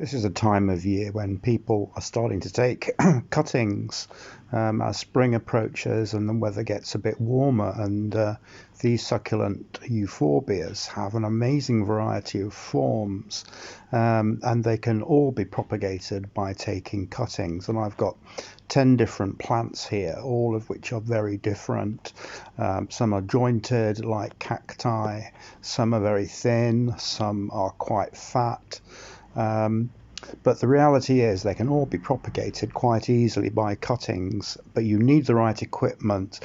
This is a time of year when people are starting to take cuttings as spring approaches and the weather gets a bit warmer, and these succulent euphorbias have an amazing variety of forms, and they can all be propagated by taking cuttings. And I've got 10 different plants here, all of which are very different. Some are jointed like cacti, some are very thin, some are quite fat. But the reality is they can all be propagated quite easily by cuttings, but you need the right equipment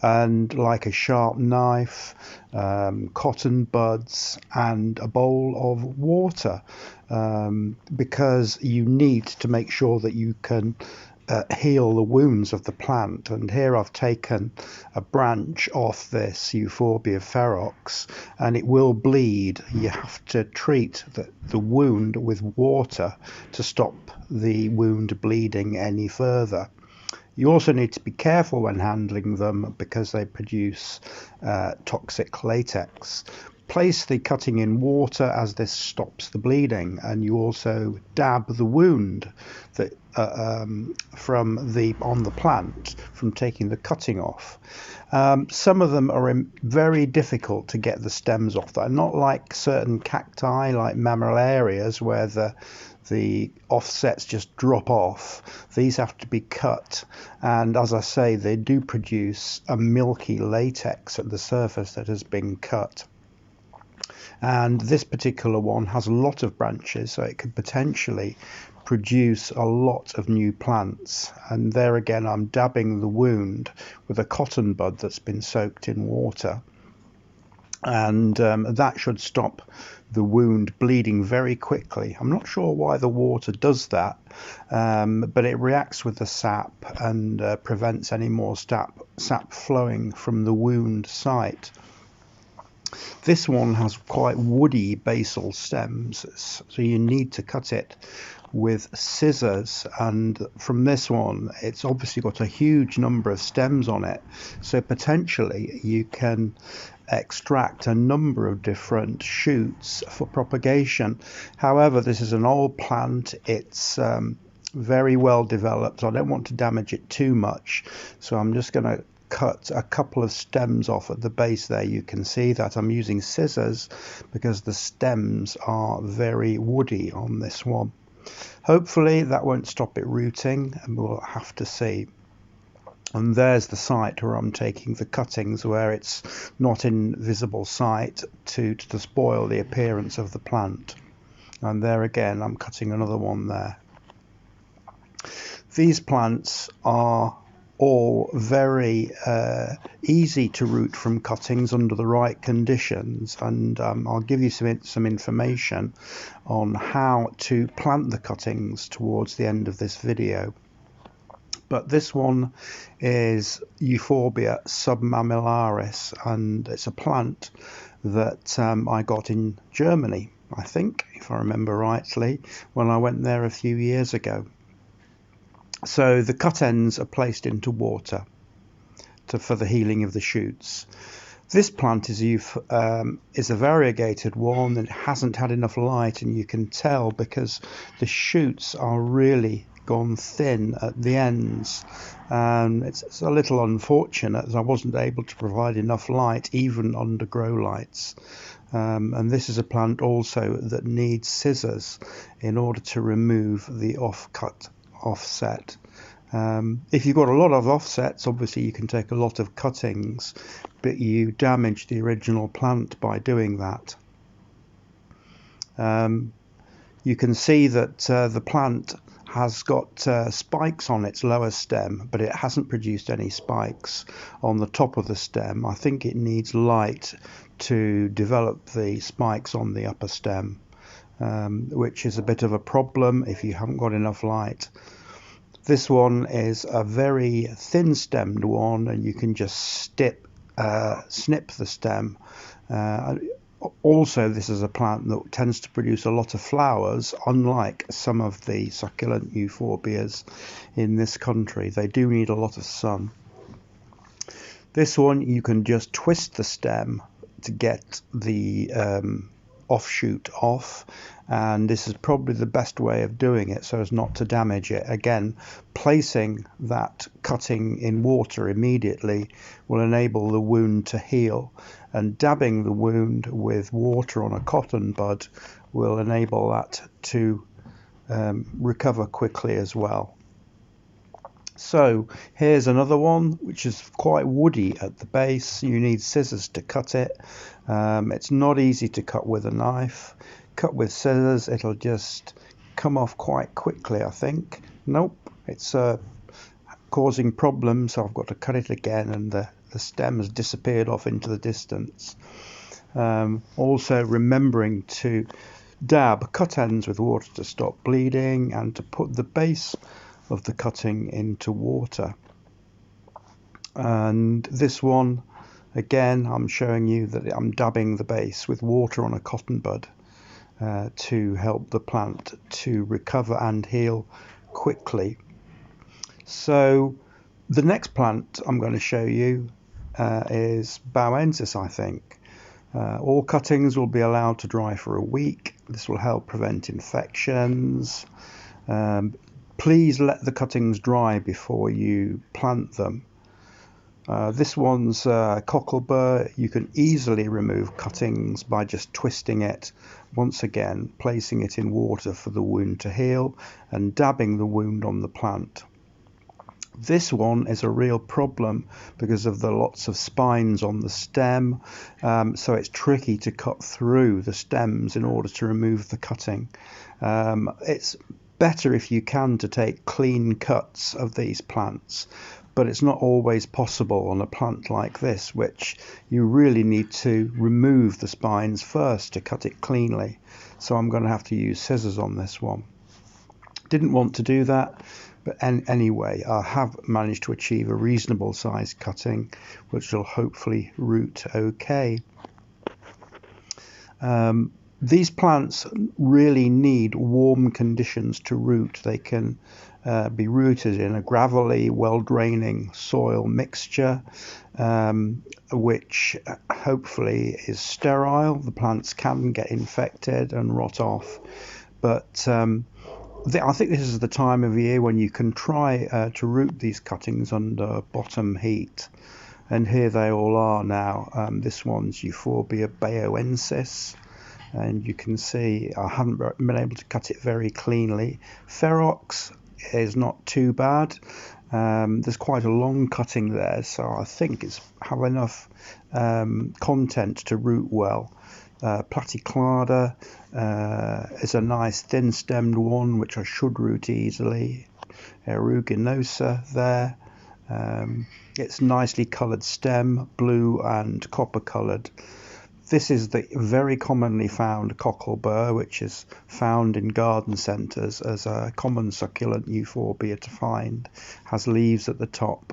and like a sharp knife, cotton buds and a bowl of water, because you need to make sure that you can heal the wounds of the plant. And here I've taken a branch off this Euphorbia ferox and it will bleed. You have to treat the wound with water to stop the wound bleeding any further. You also need to be careful when handling them because they produce toxic latex. Place the cutting in water as this stops the bleeding, and you also dab the wound that on the plant from taking the cutting off. Some of them are very difficult to get the stems off. They're not like certain cacti, like mammillarias, where the offsets just drop off. These have to be cut, and as I say, they do produce a milky latex at the surface that has been cut. And this particular one has a lot of branches, so it could potentially produce a lot of new plants. And there again, I'm dabbing the wound with a cotton bud that's been soaked in water, and that should stop the wound bleeding very quickly. I'm not sure why the water does that, but it reacts with the sap and prevents any more sap flowing from the wound site. This one has quite woody basal stems, so you need to cut it with scissors, and from this one it's obviously got a huge number of stems on it, so potentially you can extract a number of different shoots for propagation. However, this is an old plant. It's very well developed. I don't want to damage it too much, so I'm just going to cut a couple of stems off at the base there. You can see that I'm using scissors because the stems are very woody on this one. Hopefully that won't stop it rooting, and we'll have to see. And there's the site where I'm taking the cuttings, where it's not in visible sight to spoil the appearance of the plant. And there again, I'm cutting another one there. These plants are all very easy to root from cuttings under the right conditions, and I'll give you some information on how to plant the cuttings towards the end of this video. But this one is Euphorbia submammillaris, and it's a plant that I got in Germany, I think, if I remember rightly, when I went there a few years ago. So the cut ends are placed into water for the healing of the shoots. This plant is a variegated one. It hasn't had enough light, and you can tell because the shoots are really gone thin at the ends. It's a little unfortunate as I wasn't able to provide enough light even under grow lights. And this is a plant also that needs scissors in order to remove the offset. If you've got a lot of offsets, obviously you can take a lot of cuttings, but you damage the original plant by doing that. You can see that the plant has got spikes on its lower stem, but it hasn't produced any spikes on the top of the stem. I think it needs light to develop the spikes on the upper stem, which is a bit of a problem if you haven't got enough light. This one is a very thin stemmed one, and you can just snip the stem. Also, this is a plant that tends to produce a lot of flowers, unlike some of the succulent euphorbias in this country. They do need a lot of sun. This one, you can just twist the stem to get the offshoot off, and this is probably the best way of doing it so as not to damage it. Again, placing that cutting in water immediately will enable the wound to heal, and dabbing the wound with water on a cotton bud will enable that to recover quickly as well. So here's another one which is quite woody at the base. You need scissors to cut it. It's not easy to cut with a knife. Cut with scissors, it'll just come off quite quickly, I think. Nope, it's causing problems, so I've got to cut it again, and the stem has disappeared off into the distance. Also remembering to dab cut ends with water to stop bleeding, and to put the base of the cutting into water. And this one, again, I'm showing you that I'm dabbing the base with water on a cotton bud to help the plant to recover and heal quickly. So the next plant I'm going to show you is Bowensis, I think. All cuttings will be allowed to dry for a week. This will help prevent infections. Please let the cuttings dry before you plant them. This one's cocklebur. You can easily remove cuttings by just twisting it. Once again, placing it in water for the wound to heal and dabbing the wound on the plant. This one is a real problem because of the lots of spines on the stem, so it's tricky to cut through the stems in order to remove the cutting. It's better if you can to take clean cuts of these plants, but it's not always possible on a plant like this, which you really need to remove the spines first to cut it cleanly. So I'm going to have to use scissors on this one. Didn't want to do that, but anyway, I have managed to achieve a reasonable size cutting, which will hopefully root okay. These plants really need warm conditions to root. They can be rooted in a gravelly, well-draining soil mixture, which hopefully is sterile. The plants can get infected and rot off, but I think this is the time of year when you can try to root these cuttings under bottom heat. And here they all are now. This one's Euphorbia bayoensis. And you can see I haven't been able to cut it very cleanly. Ferox is not too bad. There's quite a long cutting there, so I think it's have enough content to root well. Platyclada is a nice thin-stemmed one, which I should root easily. Aeruginosa there. It's nicely coloured stem, blue and copper coloured. This is the very commonly found cocklebur, which is found in garden centres as a common succulent euphorbia to find. Has leaves at the top.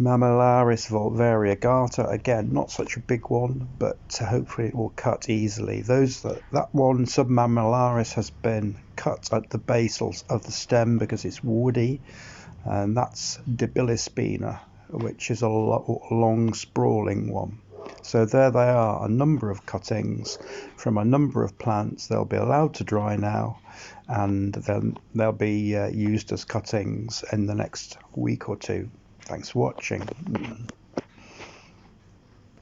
Mammillaris variegata, again, not such a big one, but hopefully it will cut easily. That one, Submammillaris, has been cut at the base of the stem because it's woody, and that's Debilispina, which is a long, sprawling one. So there they are, a number of cuttings from a number of plants. They'll be allowed to dry now, and then they'll be used as cuttings in the next week or two. Thanks for watching.